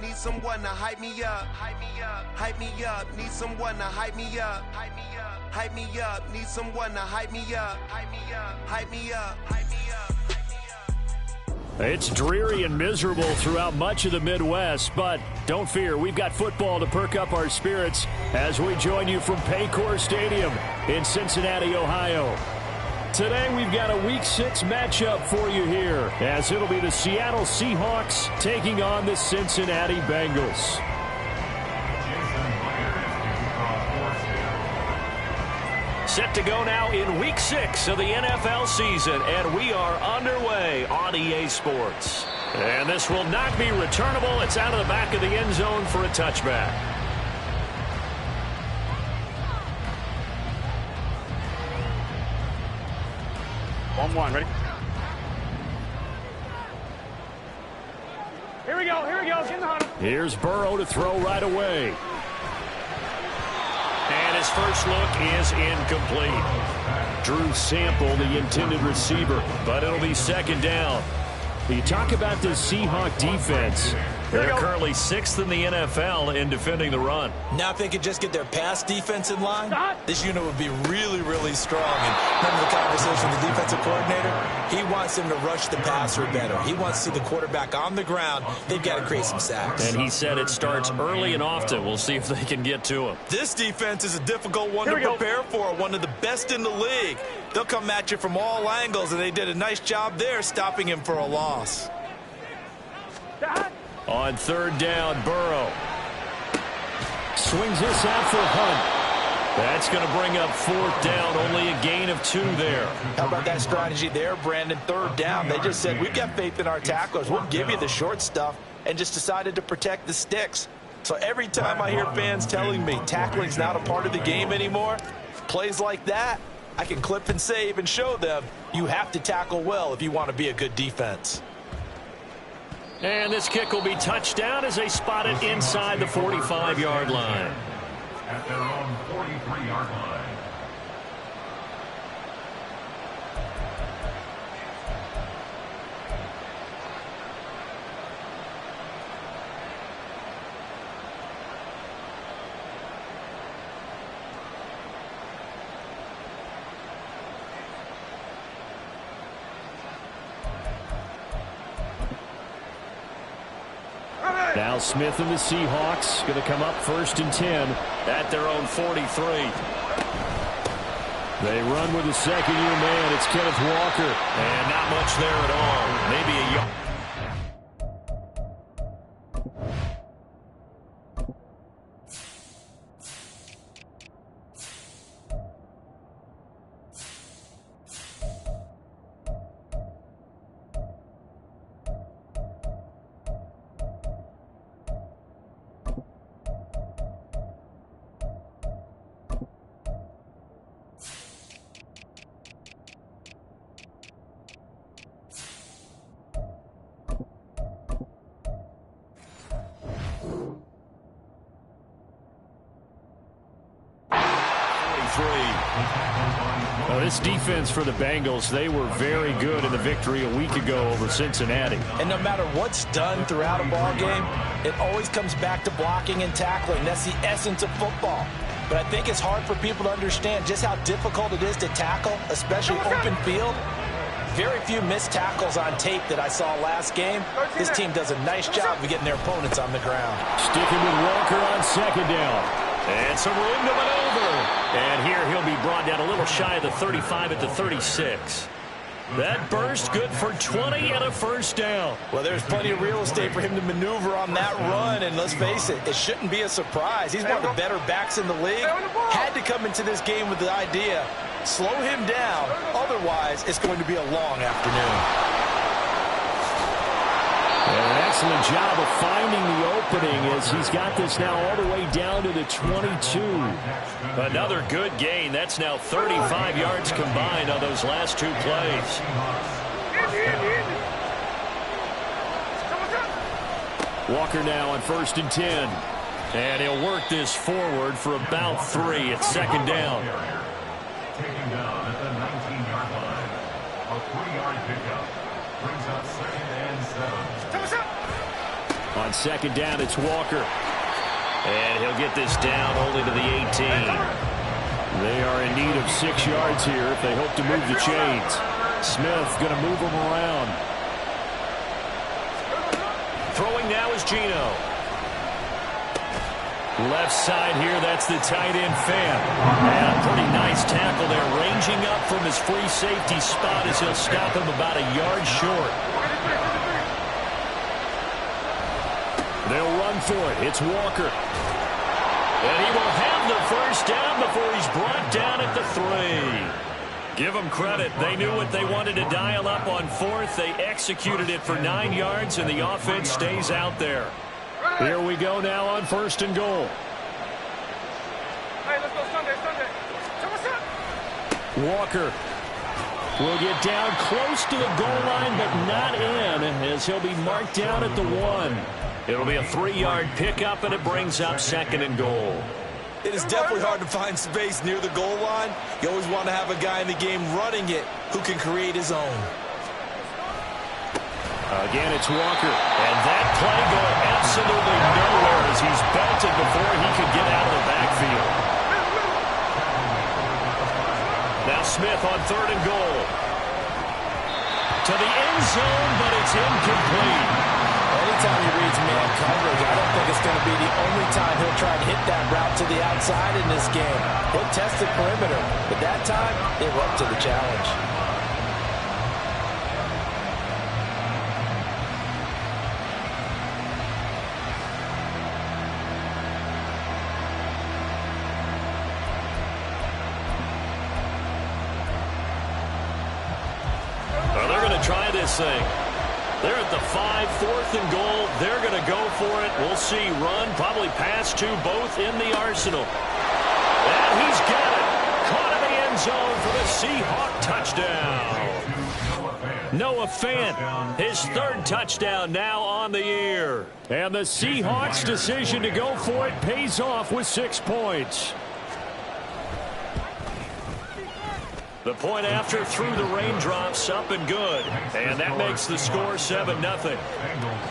need someone to hype me up. Hype me up, hype me up, need someone to hype me up. Hype me up, hype me up, need someone to hype me up. Hype me up, hype me up, hype me up. It's dreary and miserable throughout much of the Midwest, but don't fear, we've got football to perk up our spirits as we join you from Paycor Stadium in Cincinnati, Ohio. Today we've got a Week 6 matchup for you here, as it'll be the Seattle Seahawks taking on the Cincinnati Bengals. Set to go now in Week 6 of the NFL season, and we are underway on EA Sports. And this will not be returnable. It's out of the back of the end zone for a touchback. One, ready? Here we go, get in the huddle. Here's Burrow to throw right away. And his first look is incomplete. Drew Sample, the intended receiver, but it'll be second down. You talk about the Seahawk defense. They're currently 6th in the NFL in defending the run. Now if they could just get their pass defense in line, this unit would be really, really strong. And remember the conversation with the defensive coordinator? He wants them to rush the passer better. He wants to see the quarterback on the ground. They've got to create some sacks. And he said it starts early and often. We'll see if they can get to him. This defense is a difficult one to prepare for, one of the best in the league. They'll come at you from all angles, and they did a nice job there stopping him for a loss. On third down, Burrow swings this out for Hunt. That's going to bring up fourth down, only a gain of 2 there. How about that strategy there, Brandon? Third down, they just said, we've got faith in our tacklers. We'll give you the short stuff, and just decided to protect the sticks. So every time I hear fans telling me tackling's not a part of the game anymore, plays like that, I can clip and save and show them you have to tackle well if you want to be a good defense. And this kick will be touchdown as they spot it inside the 45-yard line. At their own 43-yard line. Now Smith and the Seahawks going to come up 1st and 10 at their own 43. They run with a second-year man. It's Kenneth Walker. And not much there at all. Maybe a yard. This defense for the Bengals, they were very good in the victory a week ago over Cincinnati. And no matter what's done throughout a ball game, it always comes back to blocking and tackling. That's the essence of football. But I think it's hard for people to understand just how difficult it is to tackle, especially open field. Very few missed tackles on tape that I saw last game. This team does a nice job of getting their opponents on the ground. Sticking with Walker on second down. And some room to maneuver. And here he'll be brought down a little shy of the 35 at the 36. That burst good for 20 and a first down. Well, there's plenty of real estate for him to maneuver on that run. And let's face it, it shouldn't be a surprise. He's one of the better backs in the league. Had to come into this game with the idea, slow him down. Otherwise, it's going to be a long afternoon. An excellent job of finding the opening as he's got this now all the way down to the 22. Another good gain. That's now 35 yards combined on those last 2 plays. Walker now on 1st and 10. And he'll work this forward for about 3 at second down. Taken down at the 19-yard line. A 3-yard pickup brings up 2nd and 7. On second down, it's Walker. And he'll get this down only to the 18. They are in need of 6 yards here if they hope to move the chains. Smith going to move them around. Throwing now is Geno. Left side here, that's the tight end Fant. And a pretty nice tackle there, ranging up from his free safety spot as he'll stop him about a yard short. They'll run for it. It's Walker. And he will have the first down before he's brought down at the 3. Give them credit. They knew what they wanted to dial up on 4th. They executed it for 9 yards, and the offense stays out there. Here we go now on 1st and goal. Hey, let's go Sunday. So what's up? Walker will get down close to the goal line, but not in, as he'll be marked down at the 1. It'll be a 3-yard pickup, and it brings up 2nd and goal. It is definitely hard to find space near the goal line. You always want to have a guy in the game running it who can create his own. Again, it's Walker. And that play going absolutely nowhere as he's belted before he could get out of the backfield. Now Smith on 3rd and goal. To the end zone, but it's incomplete. Anytime he reads man coverage, I don't think it's going to be the only time he'll try to hit that route to the outside in this game. He'll test the perimeter, but that time, they were up to the challenge. Well, they're going to try this thing. They're at the 5, 4th and goal. They're going to go for it. We'll see. Run, probably pass to both in the arsenal. And he's got it. Caught in the end zone for the Seahawk touchdown. Noah Fant, his 3rd touchdown now on the year. And the Seahawks' decision to go for it pays off with 6 points. The point after through the raindrops, up and good. And that makes the score 7-0. Bengals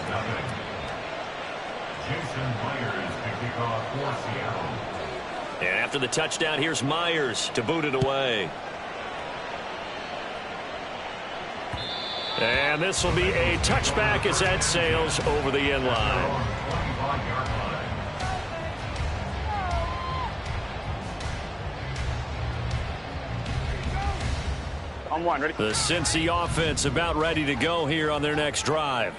7. Jason Myers to kick off for Seattle. And after the touchdown, here's Myers to boot it away. And this will be a touchback as that sails over the end line. 25-yard line. On 1, ready? The Cincy offense about ready to go here on their next drive.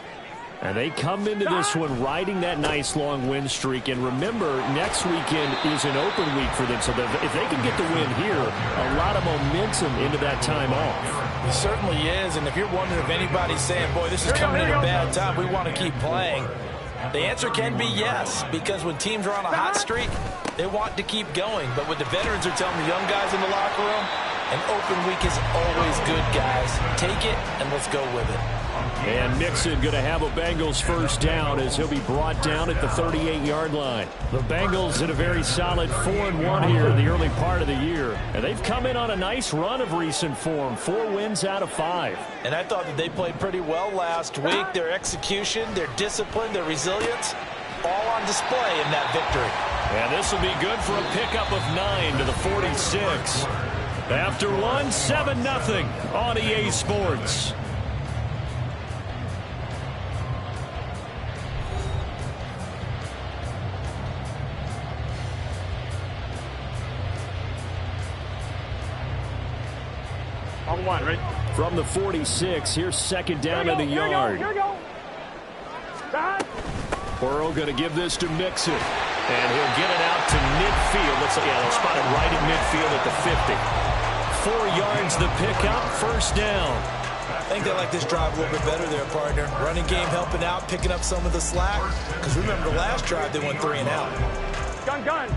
And they come into this one riding that nice long win streak. And remember, next weekend is an open week for them. So if they can get the win here, a lot of momentum into that time off. It certainly is, and if you're wondering if anybody's saying, boy, this is coming at a bad time, we want to keep playing, the answer can be yes, because when teams are on a hot streak, they want to keep going. But what the veterans are telling the young guys in the locker room, an open week is always good, guys. Take it, and let's go with it. And Mixon going to have a Bengals first down as he'll be brought down at the 38-yard line. The Bengals in a very solid 4-1 here in the early part of the year. And they've come in on a nice run of recent form. 4 wins out of 5. And I thought that they played pretty well last week. Their execution, their discipline, their resilience, all on display in that victory. And this will be good for a pickup of 9 to the 46. After 1, 7-0 on EA Sports. On 1, ready? From the 46, here's second down at the yard. Here we go. Burrow going to give this to Mixon. And he'll get it out to midfield. Looks like they'll spot it right at midfield at the 50. 4 yards the pickup, first down. I think they like this drive a little bit better there, partner. Running game helping out, picking up some of the slack. Because remember, the last drive they went 3 and out. Gun.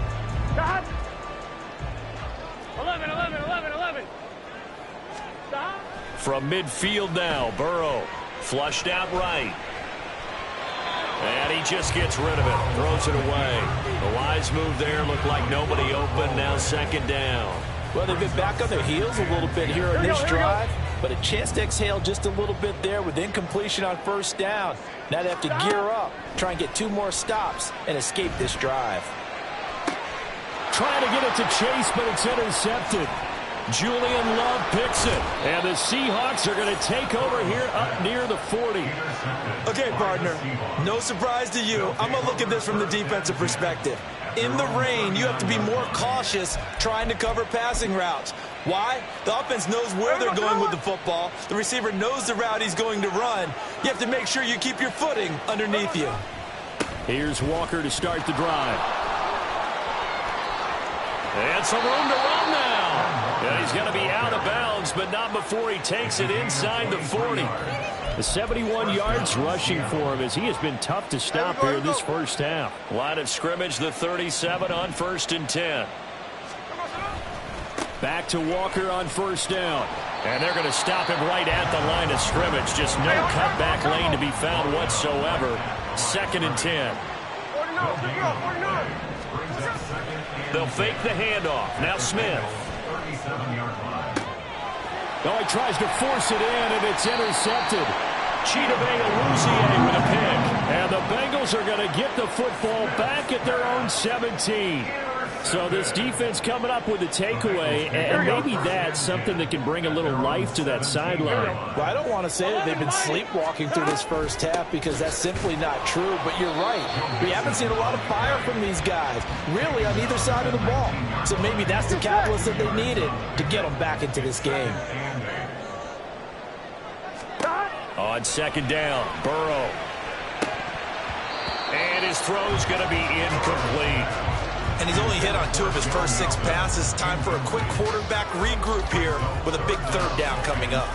Stop. 11. Stop. From midfield now, Burrow flushed out right. And he just gets rid of it, throws it away. The wise move there, looked like nobody open, now second down. Well, they've been back on their heels a little bit here on this drive. but a chance to exhale just a little bit there with incompletion on first down. Now they have to gear up, try and get 2 more stops, and escape this drive. Trying to get it to Chase, but it's intercepted. Julian Love picks it, and the Seahawks are going to take over here up near the 40. Okay, partner, no surprise to you. I'm going to look at this from the defensive perspective. In the rain, you have to be more cautious trying to cover passing routes. Why? The offense knows where they're going with the football. The receiver knows the route he's going to run. You have to make sure you keep your footing underneath you. Here's Walker to start the drive. And some room to run now. And he's going to be out of bounds, but not before he takes it inside the 40. The 71 yards rushing for him as he has been tough to stop here this first half. Line of scrimmage, the 37 on 1st and 10. Back to Walker on first down. And they're going to stop him right at the line of scrimmage. Just no cutback lane to be found whatsoever. 2nd and 10. They'll fake the handoff. Now Smith. Oh, he tries to force it in, and it's intercepted. Chidobe Awuzie with a pick. And the Bengals are going to get the football back at their own 17. So this defense coming up with a takeaway, and maybe that's something that can bring a little life to that sideline. Well, I don't want to say that they've been sleepwalking through this first half because that's simply not true, but you're right. We haven't seen a lot of fire from these guys, really, on either side of the ball. So maybe that's the catalyst that they needed to get them back into this game. On 2nd down, Burrow. And his throw's going to be incomplete. And he's only hit on 2 of his first 6 passes. Time for a quick quarterback regroup here with a big 3rd down coming up.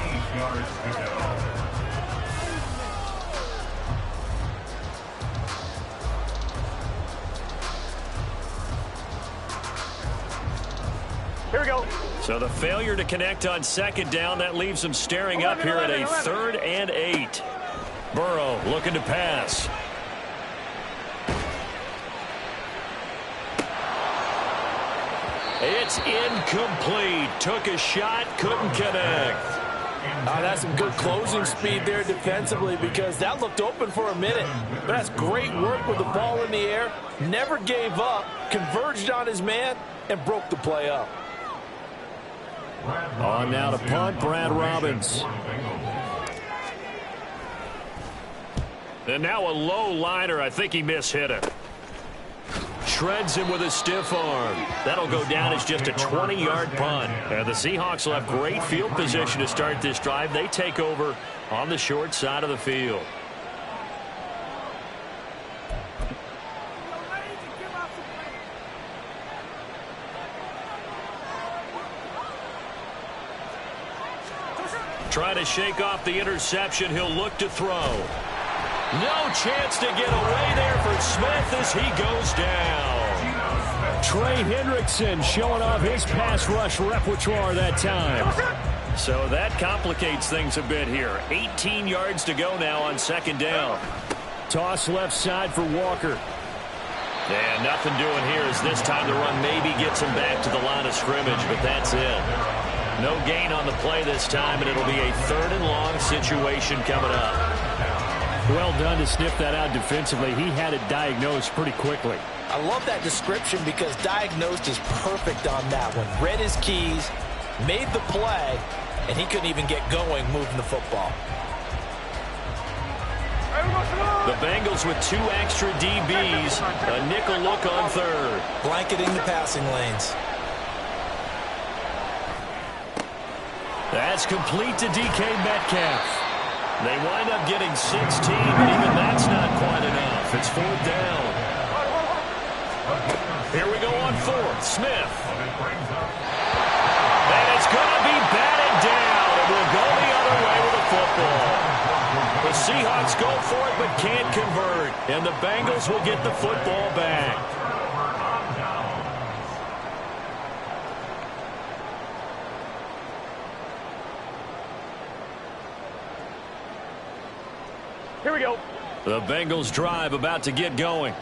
Here we go. So the failure to connect on 2nd down, that leaves them staring up here at a 3rd and 8. Burrow looking to pass. It's incomplete. Took a shot, couldn't connect. That's some good closing speed there defensively because that looked open for a minute. But that's great work with the ball in the air. Never gave up, converged on his man, and broke the play up. On now to punt, Brad Robbins. And now a low liner. I think he mishit it. Shreds him with a stiff arm. That'll go down as just a 20-yard punt. And the Seahawks will have great field position to start this drive. They take over on the short side of the field. Trying to shake off the interception. He'll look to throw. No chance to get away there for Smith as he goes down. Trey Hendrickson showing off his pass rush repertoire that time. So that complicates things a bit here. 18 yards to go now on 2nd down. Toss left side for Walker. And nothing doing here as this time the run maybe gets him back to the line of scrimmage, but that's it. No gain on the play this time, and it'll be a 3rd and long situation coming up. Well done to sniff that out defensively. He had it diagnosed pretty quickly. I love that description because diagnosed is perfect on that one. Read his keys, made the play, and he couldn't even get going moving the football. The Bengals with 2 extra DBs. A nickel look on 3rd. Blanketing the passing lanes. That's complete to DK Metcalf. They wind up getting 16, but even that's not quite enough. It's 4th down. Here we go on 4th. Smith. And it's going to be batted down. It will go the other way with the football. The Seahawks go for it but can't convert. And the Bengals will get the football back. Here we go. The Bengals drive about to get going.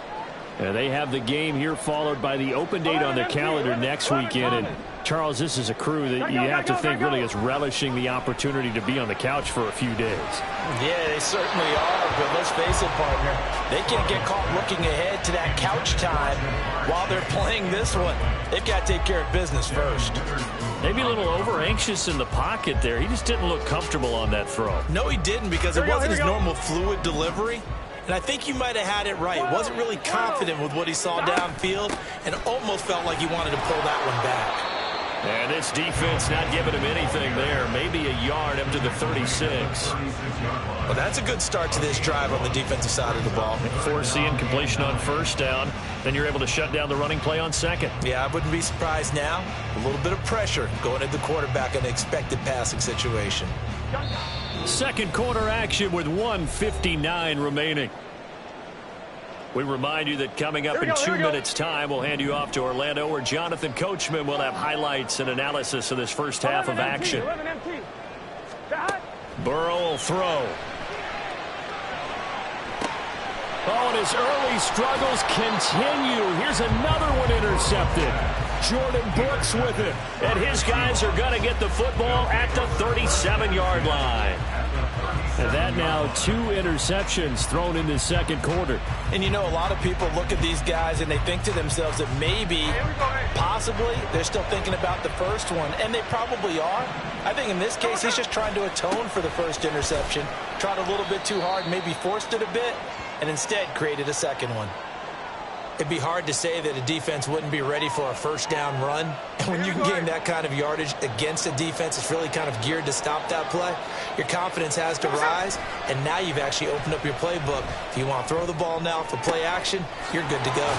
They have the game here followed by the open date on the calendar next weekend. And Charles, this is a crew that you have to think really is relishing the opportunity to be on the couch for a few days. Yeah, they certainly are, but let's face it, partner. They can't get caught looking ahead to that couch time while they're playing this one. They've got to take care of business first. Maybe a little over-anxious in the pocket there. He just didn't look comfortable on that throw. No, he didn't, because it wasn't his normal fluid delivery. And I think you might have had it right. Wasn't really confident with what he saw downfield and almost felt like he wanted to pull that one back. And this defense not giving him anything there. Maybe a yard up to the 36. Well, that's a good start to this drive on the defensive side of the ball. Force the incompletion on first down. Then you're able to shut down the running play on second. Yeah, I wouldn't be surprised now. A little bit of pressure going at the quarterback in an expected passing situation. Second quarter action with 1:59 remaining. We remind you that coming up in 2 minutes' time, we'll hand you off to Orlando, where Jonathan Coachman will have highlights and analysis of this first half of action. Burrow will throw. Oh, and his early struggles continue. Here's another one intercepted. Jordan Brooks with it. And his guys are going to get the football at the 37-yard line. And that now 2 interceptions thrown in the second quarter. And you know, a lot of people look at these guys and they think to themselves that maybe, possibly, they're still thinking about the first one. And they probably are. I think in this case, he's just trying to atone for the first interception. Tried a little bit too hard, maybe forced it a bit, and instead created a second one. It'd be hard to say that a defense wouldn't be ready for a first down run. And when you can gain that kind of yardage against a defense that's really kind of geared to stop that play, your confidence has to rise, and now you've actually opened up your playbook. If you want to throw the ball now for play action, you're good to go.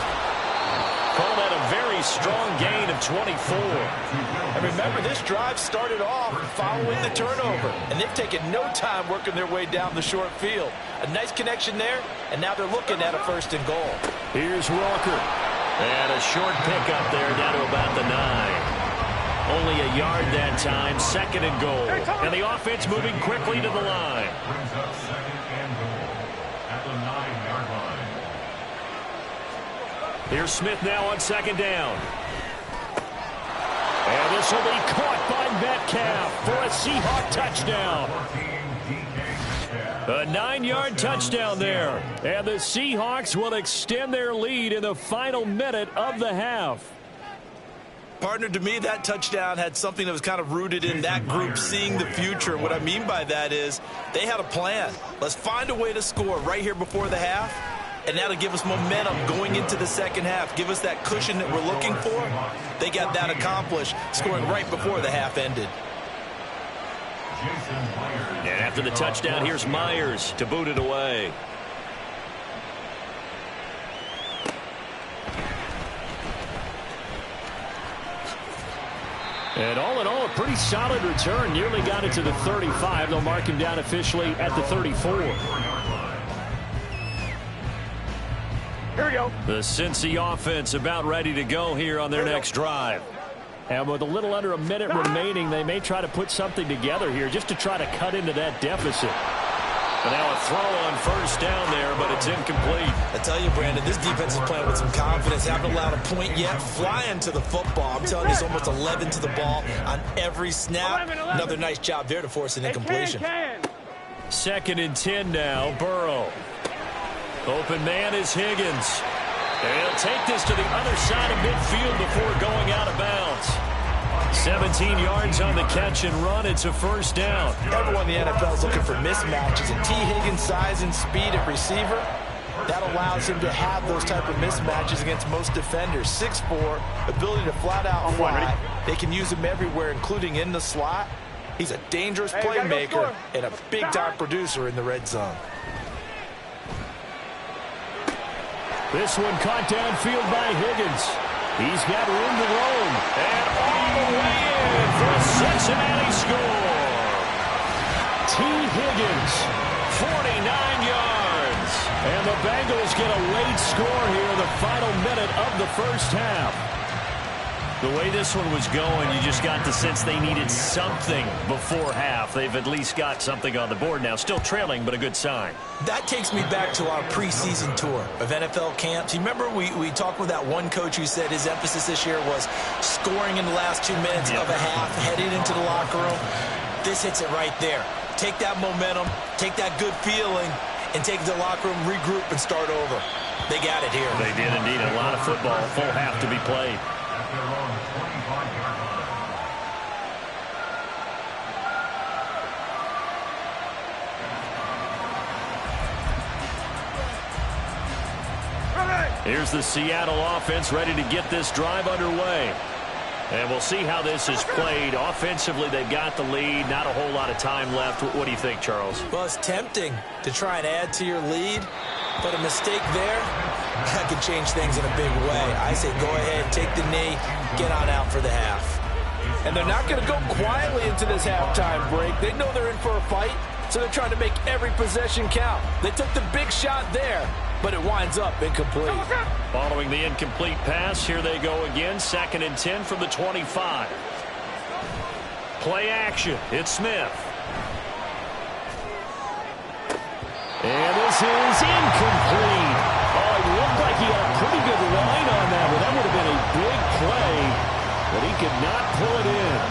Call that a very strong gain of 24. And remember, this drive started off following the turnover, and they've taken no time working their way down the short field. A nice connection there, and now they're looking at a first and goal. Here's Walker. And a short pickup there down to about the 9. Only a yard that time, second and goal. And the offense moving quickly to the line. Brings up second and goal at the 9-yard line. Here's Smith now on second down. And this will be caught by Metcalf for a Seahawk touchdown. A 9-yard touchdown there. And the Seahawks will extend their lead in the final minute of the half. Partner, to me, that touchdown had something that was kind of rooted in that group seeing the future. What I mean by that is they had a plan. Let's find a way to score right here before the half. And that'll give us momentum going into the second half. Give us that cushion that we're looking for. They got that accomplished, scoring right before the half ended. And after the touchdown, here's Myers to boot it away. And all in all, a pretty solid return. Nearly got it to the 35. They'll mark him down officially at the 34. Here we go. The Cincy offense about ready to go here on their next drive. And with a little under a minute remaining, they may try to put something together here just to try to cut into that deficit. But now a throw on first down there, but it's incomplete. I tell you, Brandon, this defense is playing with some confidence. Haven't allowed a point yet. Flying to the football. I'm telling you, it's almost 11 to the ball on every snap. 11. Another nice job there to force an incompletion. Second and 10 now, Burrow. Open man is Higgins. And he'll take this to the other side of midfield before going out of bounds. 17 yards on the catch and run. It's a first down. Everyone in the NFL is looking for mismatches. And T. Higgins' size and speed at receiver, that allows him to have those type of mismatches against most defenders. 6'4", ability to flat out fly. They can use him everywhere, including in the slot. He's a dangerous playmaker and a big-time producer in the red zone. This one caught downfield by Higgins. He's got room to roam. And all the way in for a Cincinnati score. T. Higgins, 49 yards. And the Bengals get a late score here in the final minute of the first half. The way this one was going, you just got the sense they needed something before half. They've at least got something on the board now. Still trailing, but a good sign. That takes me back to our preseason tour of NFL camps. You remember we talked with that one coach who said his emphasis this year was scoring in the last 2 minutes of a half, heading into the locker room. This hits it right there. Take that momentum, take that good feeling, and take the locker room, regroup, and start over. They got it here. They did indeed. A lot of football, full half to be played. At their own 25-yard line. Here's the Seattle offense ready to get this drive underway. And we'll see how this is played. Offensively, they've got the lead. Not a whole lot of time left. What do you think, Charles? Well, it's tempting to try and add to your lead, but a mistake there, that could change things in a big way. I say go ahead, take the knee, get on out for the half. And they're not going to go quietly into this halftime break. They know they're in for a fight, so they're trying to make every possession count. They took the big shot there, but it winds up incomplete. Following the incomplete pass, here they go again. 2nd and 10 from the 25. Play action. It's Smith. And this is incomplete. Oh, it looked like he had a pretty good line on that, but that would have been a big play, but he could not pull it in.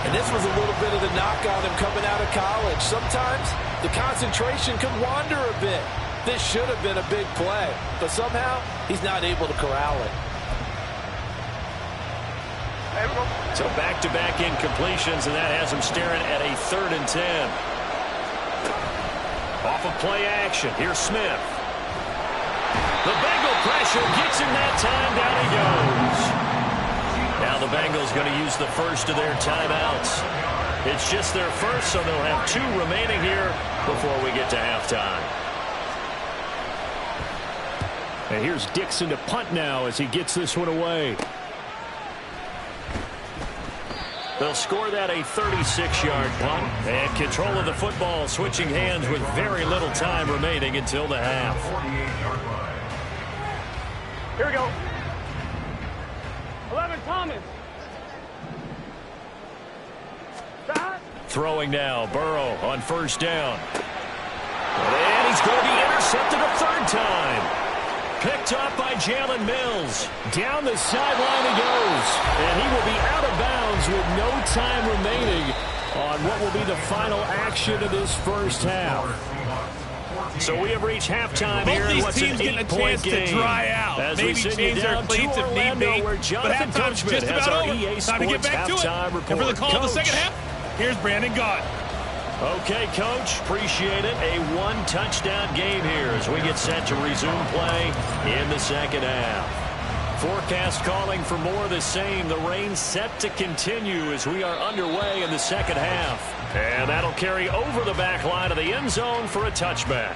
And this was a little bit of the knock on him coming out of college. Sometimes the concentration could wander a bit. This should have been a big play, but somehow he's not able to corral it. So back-to-back incompletions, and that has him staring at a 3rd and 10. Off of play action, here's Smith. The Bengal pressure gets him that time, down he goes. Now the Bengals going to use the first of their timeouts. It's just their first, so they'll have 2 remaining here before we get to halftime. And here's Dixon to punt now as he gets this one away. They'll score that a 36-yard punt. And control of the football switching hands with very little time remaining until the half. 48-yard line. Here we go. 11, Thomas. Throwing now, Burrow on 1st down. And he's going to be intercepted a 3rd time. Picked up by Jalen Mills. Down the sideline he goes. And he will be out of bounds with no time remaining on what will be the final action of this first half. So we have reached halftime here. Both these teams getting a chance to dry out. As maybe change their cleats if need be. But halftime's just about over. Time to get back to it. And for the call of the second half, here's Brandon Gaudin. Okay, Coach, appreciate it. A 1-touchdown game here as we get set to resume play in the second half. Forecast calling for more of the same. The rain set to continue as we are underway in the second half. And that'll carry over the back line of the end zone for a touchback.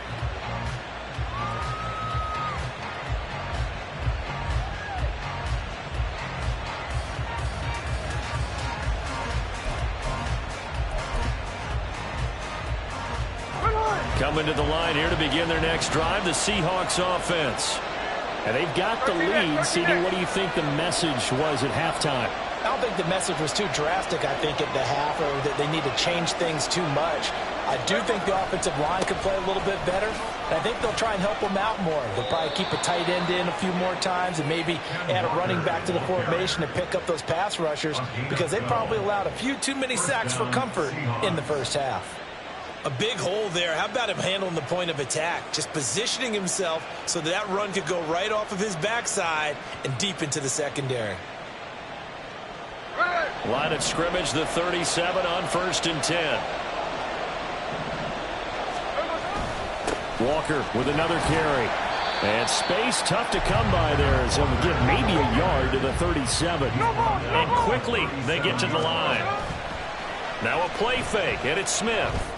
Coming to the line here to begin their next drive, the Seahawks offense. And they've got the lead. CD, what do you think the message was at halftime? I don't think the message was too drastic, I think, at the half, or that they need to change things too much. I do think the offensive line could play a little bit better, and I think they'll try and help them out more. They'll probably keep a tight end in a few more times and maybe add a running back to the formation and pick up those pass rushers, because they probably allowed a few too many sacks for comfort in the first half. A big hole there. How about him handling the point of attack? Just positioning himself so that run could go right off of his backside and deep into the secondary. Line of scrimmage, the 37 on 1st and 10. Walker with another carry. And space tough to come by there. So we get maybe a yard to the 37. And quickly they get to the line. Now a play fake, and it's Smith.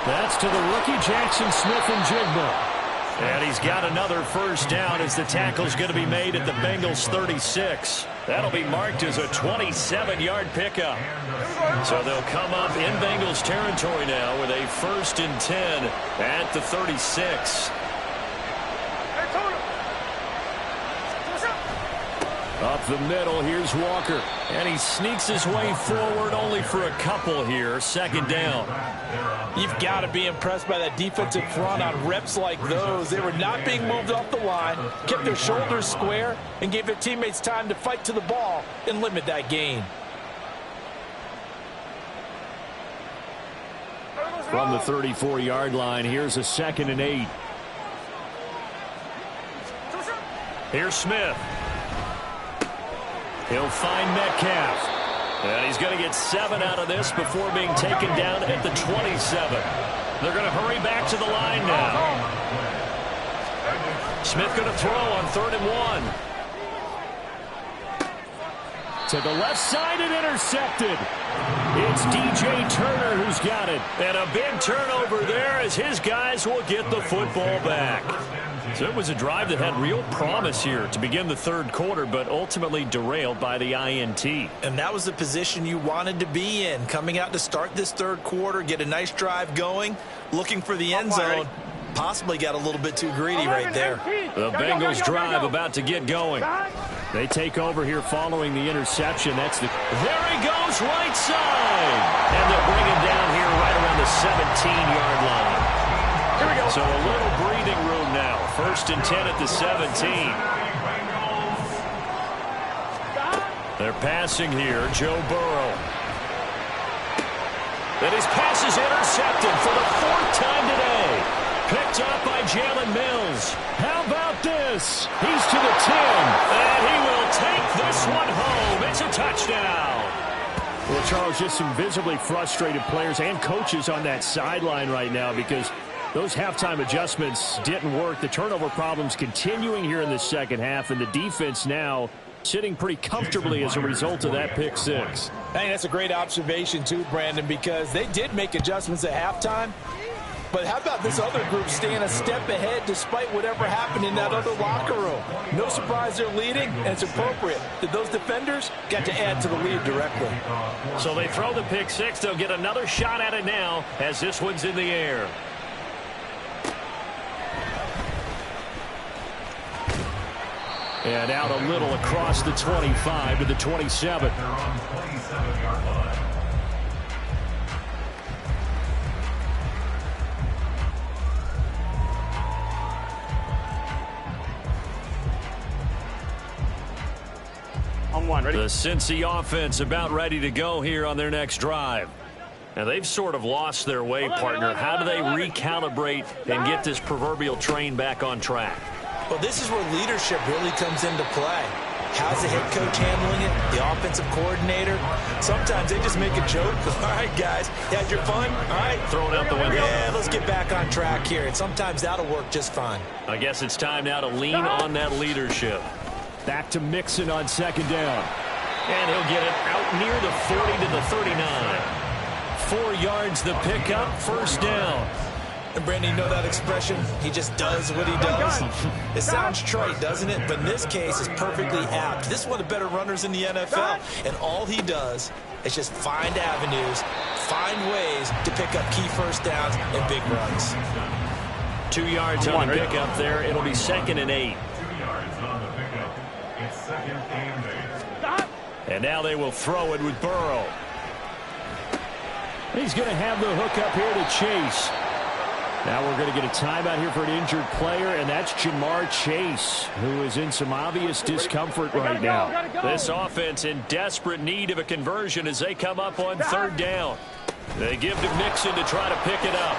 That's to the rookie, Jackson Smith-Njigba. And he's got another first down as the tackle's going to be made at the Bengals 36. That'll be marked as a 27-yard pickup. So they'll come up in Bengals territory now with a 1st and 10 at the 36. Up the middle, here's Walker. And he sneaks his way forward only for a couple here. Second down. You've got to be impressed by that defensive front on reps like those. They were not being moved off the line, kept their shoulders square, and gave their teammates time to fight to the ball and limit that gain. From the 34-yard line, here's a 2nd and 8. Here's Smith. He'll find Metcalf. And he's going to get 7 out of this before being taken down at the 27. They're going to hurry back to the line now. Smith going to throw on 3rd and 1. To the left side and intercepted. It's DJ Turner who's got it. And a big turnover there as his guys will get the football back. So it was a drive that had real promise here to begin the 3rd quarter, but ultimately derailed by the INT. And that was the position you wanted to be in, coming out to start this 3rd quarter, get a nice drive going, looking for the end zone. Possibly got a little bit too greedy right there. The Bengals drive about to get going. They take over here following the interception. There he goes, right side. And they'll bring him down here right around the 17-yard line. Here we go. So a little breathing room now. 1st and 10 at the 17. They're passing here. Joe Burrow. And his pass is intercepted for the 4th time today. Picked up by Jalen Mills. How about this? He's to the 10. And he will take this one home. It's a touchdown. Well, Charles, just some visibly frustrated players and coaches on that sideline right now because those halftime adjustments didn't work. The turnover problems continuing here in the second half, and the defense now sitting pretty comfortably as a result of that pick 6. I think that's a great observation too, Brandon, because they did make adjustments at halftime. But how about this other group staying a step ahead despite whatever happened in that other locker room? No surprise they're leading, and it's appropriate that those defenders got to add to the lead directly. So they throw the pick 6. They'll get another shot at it now as this one's in the air. And out a little across the 25 to the 27. The Cincy offense about ready to go here on their next drive. Now they've sort of lost their way, partner. How do they recalibrate and get this proverbial train back on track? Well, this is where leadership really comes into play. How's the head coach handling it? The offensive coordinator? Sometimes they just make a joke. All right, guys, you had your fun? All right. Throw it out the window. Yeah, let's get back on track here. And sometimes that'll work just fine. I guess it's time now to lean on that leadership. Back to Mixon on 2nd down. And he'll get it out near the 40 to the 39. 4 yards the pickup, 1st down. And Brandon, you know that expression? He just does what he does. It sounds trite, doesn't it? But in this case, it's perfectly apt. This is one of the better runners in the NFL. And all he does is just find avenues, find ways to pick up key 1st downs and big runs. 2 yards on the pickup there. It'll be 2nd and 8. 2 yards on the pickup. It's 2nd and 8. And now they will throw it with Burrow. He's going to have the hook up here to Chase. Now we're going to get a timeout here for an injured player, and that's Jamar Chase, who is in some obvious discomfort right now. This offense in desperate need of a conversion as they come up on 3rd down. They give to Mixon to try to pick it up.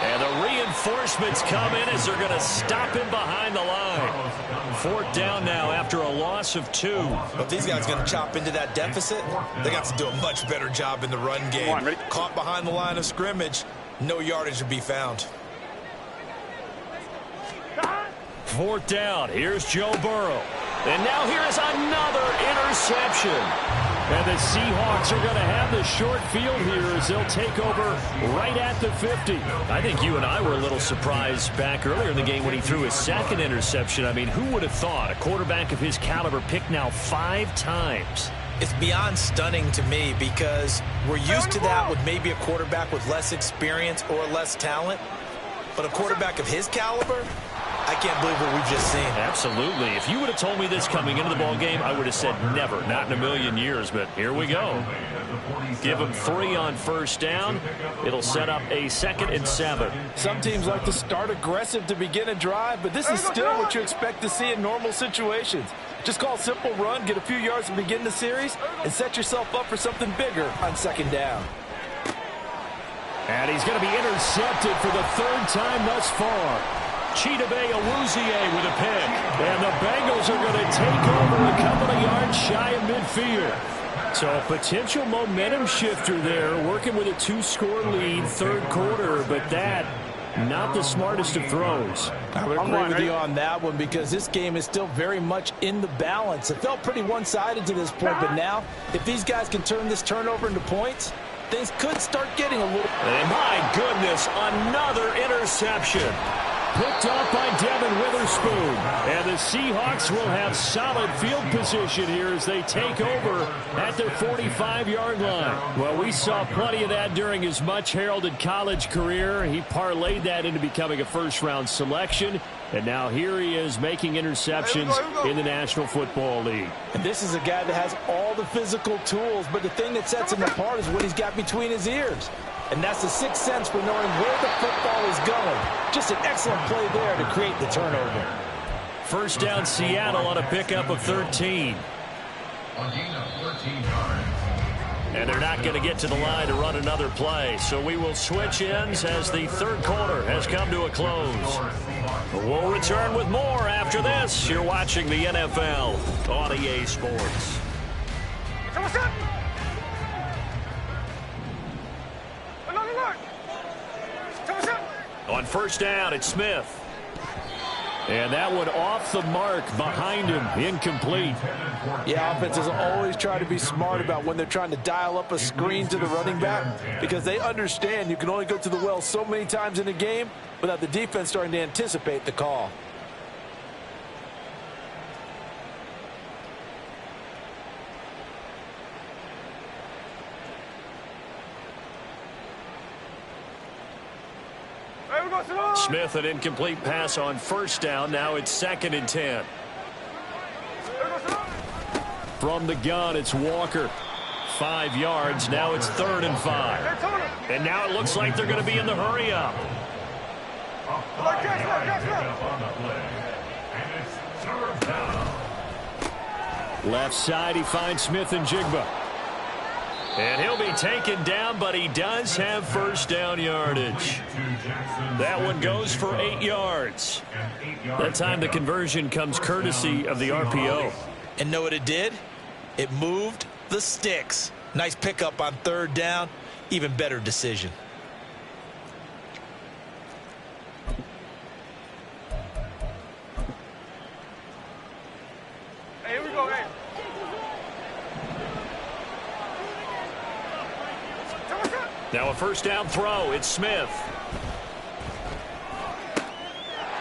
And the reinforcements come in as they're going to stop him behind the line. 4th down now after a loss of 2. If these guys are going to chop into that deficit, they got to do a much better job in the run game. Caught behind the line of scrimmage, no yardage to be found. 4th down. Here's Joe Burrow. And now here is another interception. And the Seahawks are going to have the short field here as they'll take over right at the 50. I think you and I were a little surprised back earlier in the game when he threw his 2nd interception. I mean, who would have thought a quarterback of his caliber picked now 5 times? It's beyond stunning to me because we're used to that with maybe a quarterback with less experience or less talent. But a quarterback of his caliber, I can't believe what we've just seen. Absolutely. If you would have told me this coming into the ball game, I would have said never, not in a million years. But here we go. Give them 3 on first down. It'll set up a 2nd and 7. Some teams like to start aggressive to begin a drive, but this is still what you expect to see in normal situations. Just call a simple run, get a few yards to begin the series, and set yourself up for something bigger on 2nd down. And he's going to be intercepted for the 3rd time thus far. Chidobe Awuzie with a pick. And the Bengals are going to take over a couple of yards shy of midfield. So a potential momentum shifter there, working with a 2-score lead, 3rd quarter, but that, not the smartest of throws. I would agree with you on that one because this game is still very much in the balance. It felt pretty one-sided to this point, but now, if these guys can turn this turnover into points, things could start getting a little... And my goodness, another interception. Picked off by Devin Witherspoon. And the Seahawks will have solid field position here as they take over at their 45-yard line. Well, we saw plenty of that during his much-heralded college career. He parlayed that into becoming a first-round selection. And now here he is making interceptions in the National Football League. And this is a guy that has all the physical tools, but the thing that sets him apart is what he's got between his ears. And that's the 6th sense for knowing where the football is going. Just an excellent play there to create the turnover. First down, Seattle on a pickup of 13. And they're not going to get to the line to run another play. So we will switch ends as the 3rd quarter has come to a close. We'll return with more after this. You're watching the NFL on EA Sports. On first down, it's Smith. And that one off the mark behind him, incomplete. Yeah, offenses always try to be smart about when they're trying to dial up a screen to the running back because they understand you can only go to the well so many times in a game without the defense starting to anticipate the call. Smith, an incomplete pass on first down. Now it's 2nd and 10. From the gun, it's Walker. 5 yards. Now it's 3rd and 5. And now it looks like they're going to be in the hurry up. Left side, he finds Smith and Jigba. And he'll be taken down, but he does have first down yardage. That one goes for 8 yards. That time the conversion comes courtesy of the RPO. And know what it did? It moved the sticks. Nice pickup on 3rd down. Even better decision. Hey, here we go, hey. Now a first down throw. It's Smith.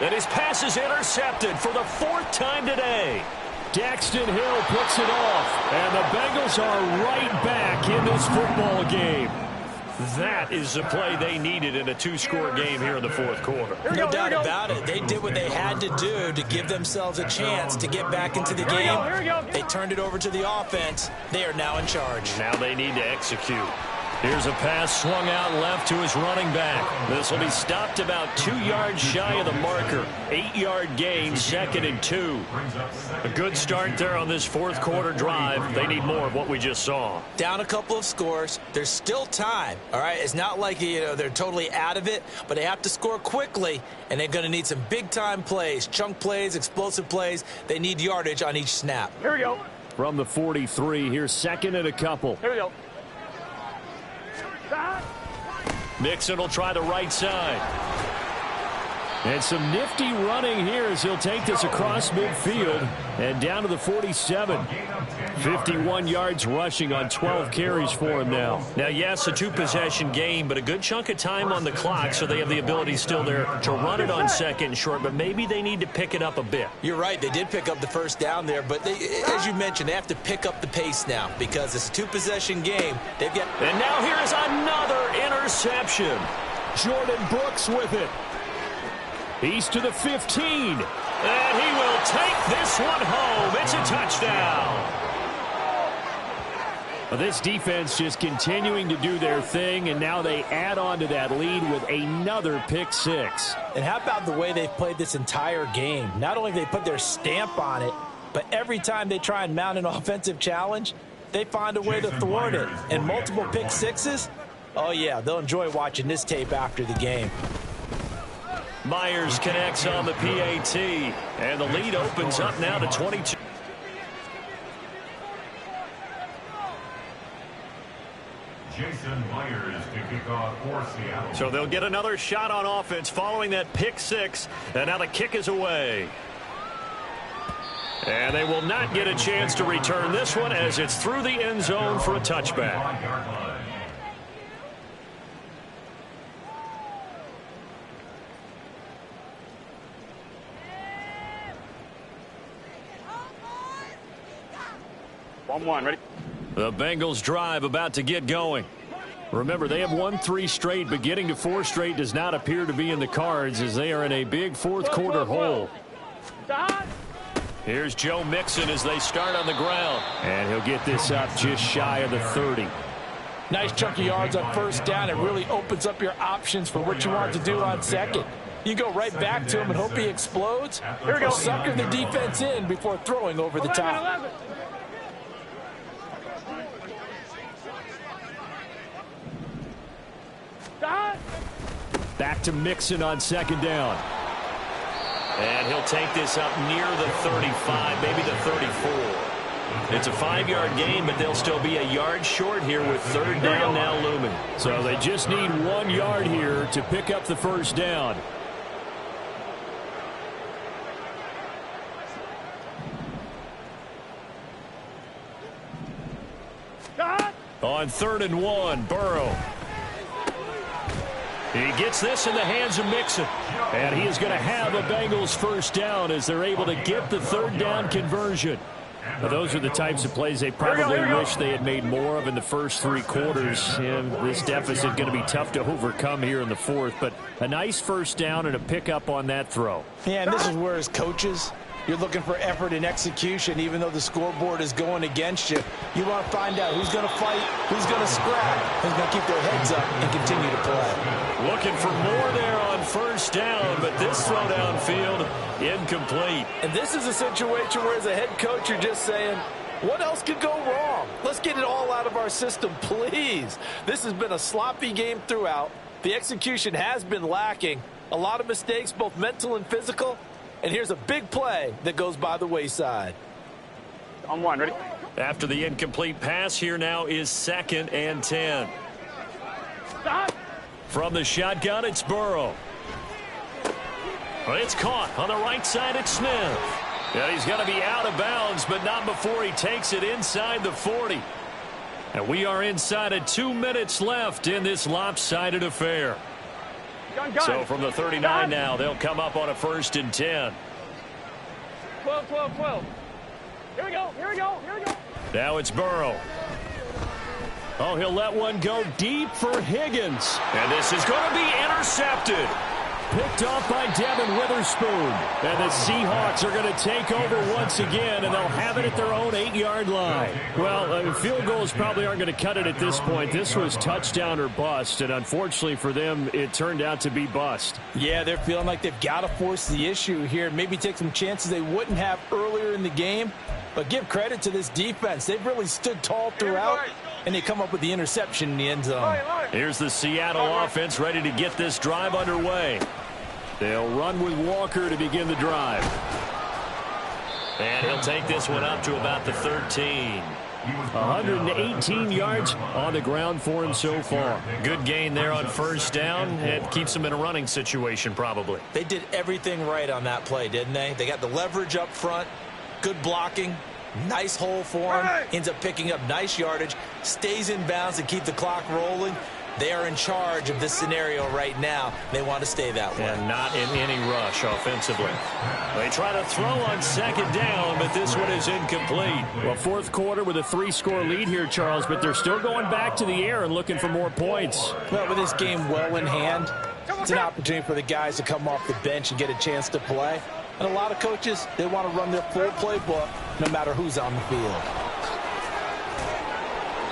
And his pass is intercepted for the 4th time today. Daxton Hill puts it off. And the Bengals are right back in this football game. That is the play they needed in a 2-score game here in the 4th quarter. No doubt about it. They did what they had to do to give themselves a chance to get back into the game. They turned it over to the offense. They are now in charge. Now they need to execute. Here's a pass swung out left to his running back. This will be stopped about 2 yards shy of the marker. 8-yard gain, 2nd and 2. A good start there on this 4th quarter drive. They need more of what we just saw. Down a couple of scores. There's still time. All right, it's not like they're totally out of it, but they have to score quickly, and they're going to need some big-time plays, chunk plays, explosive plays. They need yardage on each snap. Here we go. From the 43, here's 2nd and a couple. Here we go. Mixon will try the right side. And some nifty running here as he'll take this across midfield and down to the 47. 51 yards rushing on 12 carries for him now. Now, yes, a 2-possession game, but a good chunk of time on the clock, so they have the ability still there to run it on 2nd and short, but maybe they need to pick it up a bit. You're right. They did pick up the first down there, but as you mentioned, they have to pick up the pace now because it's a 2-possession game. And now here's another interception. Jordan Brooks with it. He's to the 15. And he will take this one home. It's a touchdown. Well, this defense just continuing to do their thing, and now they add on to that lead with another pick six. And how about the way they've played this entire game? Not only have they put their stamp on it, but every time they try and mount an offensive challenge, they find a way to thwart it. And multiple pick sixes, oh yeah, they'll enjoy watching this tape after the game. Myers connects on the PAT, and the lead opens up now to 22. Jason Myers to kick off for Seattle. So they'll get another shot on offense following that pick six, and now the kick is away. And they will not get a chance to return this one as it's through the end zone for a touchback. Ready? The Bengals drive about to get going. Remember, they have won 3 straight, but getting to 4 straight does not appear to be in the cards as they are in a big fourth quarter hole. Here's Joe Mixon as they start on the ground. And he'll get this up just shy of the 30. Nice chunk of yards on first down. It really opens up your options for what you want to do on second. You go right back to him and hope he explodes, or sucker the defense in before throwing over the top. Back to Mixon on second down. And he'll take this up near the 35, maybe the 34. It's a 5-yard gain, but they'll still be a yard short here with third down now looming. So they just need 1 yard here to pick up the first down. On 3rd and 1, Burrow. He gets this in the hands of Mixon. And he is going to have a Bengals first down as they're able to get the third down conversion. Now, those are the types of plays they probably wish they had made more of in the first 3 quarters. And this deficit going to be tough to overcome here in the fourth. But a nice first down and a pickup on that throw. Yeah, and this is where as coaches, you're looking for effort and execution, even though the scoreboard is going against you. You want to find out who's going to fight, who's going to scrap, who's going to keep their heads up and continue to play. Looking for more there on first down, but this throw downfield incomplete. And this is a situation where as a head coach, you're just saying, what else could go wrong? Let's get it all out of our system, please. This has been a sloppy game throughout. The execution has been lacking. A lot of mistakes, both mental and physical. And here's a big play that goes by the wayside. On 1, ready? After the incomplete pass, here now is 2nd and 10. Stop. From the shotgun, it's Burrow. It's caught on the right side. It's Smith. And he's going to be out of bounds, but not before he takes it inside the 40. And we are inside of 2 minutes left in this lopsided affair. Gun. So from the 39 now, they'll come up on a 1st and 10. 12. Here we go. Now it's Burrow. Oh, he'll let one go deep for Higgins. And this is going to be intercepted. Picked off by Devin Witherspoon. And the Seahawks are going to take over once again, and they'll have it at their own 8-yard line. Well, field goals probably aren't going to cut it at this point. This was touchdown or bust, and unfortunately for them, it turned out to be bust. Yeah, they're feeling like they've got to force the issue here. Maybe take some chances they wouldn't have earlier in the game. But give credit to this defense. They've really stood tall throughout, and they come up with the interception in the end zone. Here's the Seattle offense ready to get this drive underway. They'll run with Walker to begin the drive. And he'll take this one up to about the 13. 118 yards on the ground for him so far. Good gain there on first down. It keeps them in a running situation probably. They did everything right on that play, didn't they? They got the leverage up front, good blocking, nice hole for him, ends up picking up nice yardage, stays in bounds and keep the clock rolling. They are in charge of this scenario right now. They want to stay that way. And not in any rush offensively. They try to throw on second down, but this one is incomplete. Well, fourth quarter with a 3-score lead here, Charles, but they're still going back to the air and looking for more points. Well, with this game well in hand, It's an opportunity for the guys to come off the bench and get a chance to play. And a lot of coaches, they want to run their full playbook no matter who's on the field.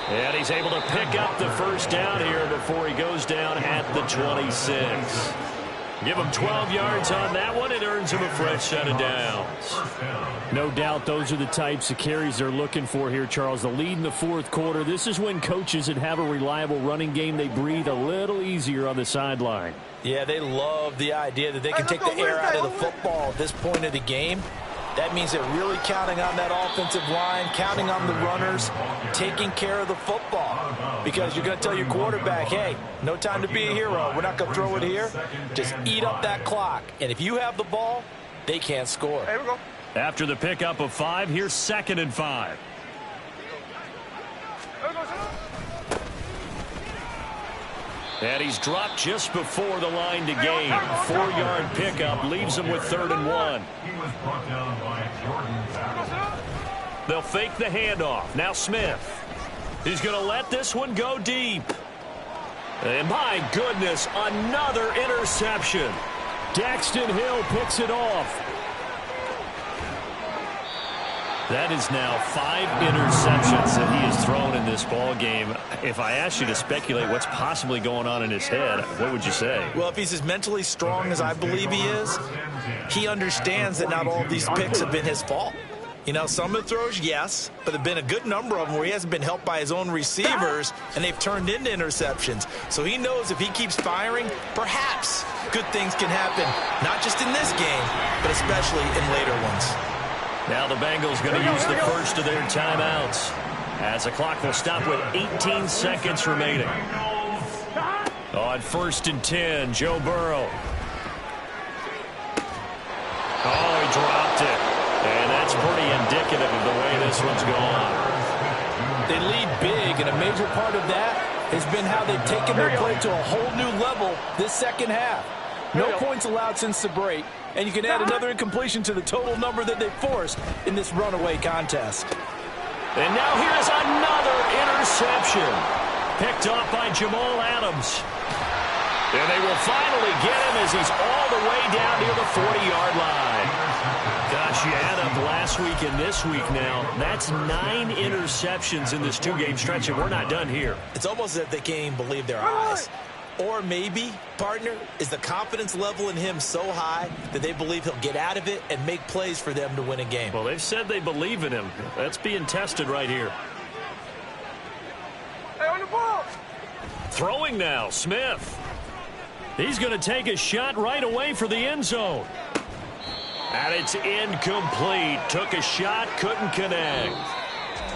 And he's able to pick up the first down here before he goes down at the 26. Give him 12 yards on that one. It earns him a fresh set of downs. No doubt those are the types of carries they're looking for here, Charles. The lead in the fourth quarter. This is when coaches that have a reliable running game, they breathe a little easier on the sideline. Yeah, they love the idea that they can take the air out of the football at this point of the game. That means they're really counting on that offensive line, counting on the runners, taking care of the football. Because you're going to tell your quarterback, hey, no time to be a hero. We're not going to throw it here. Just eat up that clock. And if you have the ball, they can't score. There we go. After the pickup of 5, here's 2nd and 5. And he's dropped just before the line to gain. 4-yard pickup leaves him with 3rd and 1. He was brought down by Jordan Battle. They'll fake the handoff. Now Smith. He's going to let this one go deep. And my goodness, another interception. Daxton Hill picks it off. That is now 5 interceptions that he has thrown in this ball game. If I asked you to speculate what's possibly going on in his head, what would you say? Well, if he's as mentally strong as I believe he is, he understands that not all of these picks have been his fault. You know, some of the throws, yes, but there have been a good number of them where he hasn't been helped by his own receivers, and they've turned into interceptions. So he knows if he keeps firing, perhaps good things can happen, not just in this game, but especially in later ones. Now the Bengals going to use the first of their timeouts as the clock will stop with 18 seconds remaining. On 1st and 10, Joe Burrow. Oh, he dropped it. And that's pretty indicative of the way this one's gone. They lead big, and a major part of that has been how they've taken their play to a whole new level this second half. No points allowed since the break, and you can add another incompletion to the total number that they forced in this runaway contest. And now here's another interception. Picked off by Jamal Adams. And they will finally get him as he's all the way down near the 40-yard line. Gosh, you add up last week and this week now. That's 9 interceptions in this 2-game stretch, and we're not done here. It's almost as if they can't even believe their eyes. Or maybe, partner, is the confidence level in him so high that they believe he'll get out of it and make plays for them to win a game. Well, they've said they believe in him. That's being tested right here. Hey, on the ball! Throwing now, Smith. He's going to take a shot right away for the end zone. And it's incomplete. Took a shot, couldn't connect.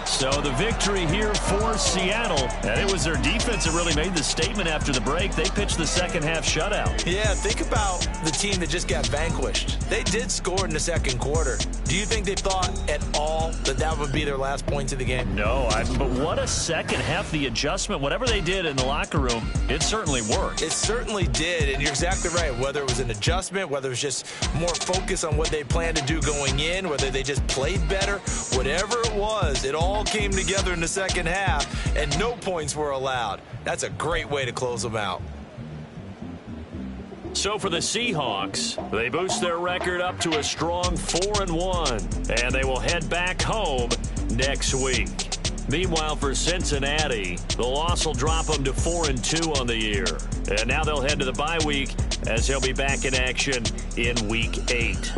So the victory here for Seattle. And it was their defense that really made the statement after the break. They pitched the second half shutout. Yeah, think about the team that just got vanquished. They did score in the second quarter. Do you think they thought at all that that would be their last points of the game? No, but what a second half. The adjustment, whatever they did in the locker room, it certainly worked. It certainly did, and you're exactly right. Whether it was an adjustment, whether it was just more focus on what they planned to do going in, whether they just played better, whatever it was, it all came together in the second half, and no points were allowed. That's a great way to close them out. So for the Seahawks, they boost their record up to a strong 4-1, and they will head back home next week. Meanwhile, for Cincinnati, the loss will drop them to 4-2 on the year. And now they'll head to the bye week as they'll be back in action in Week 8.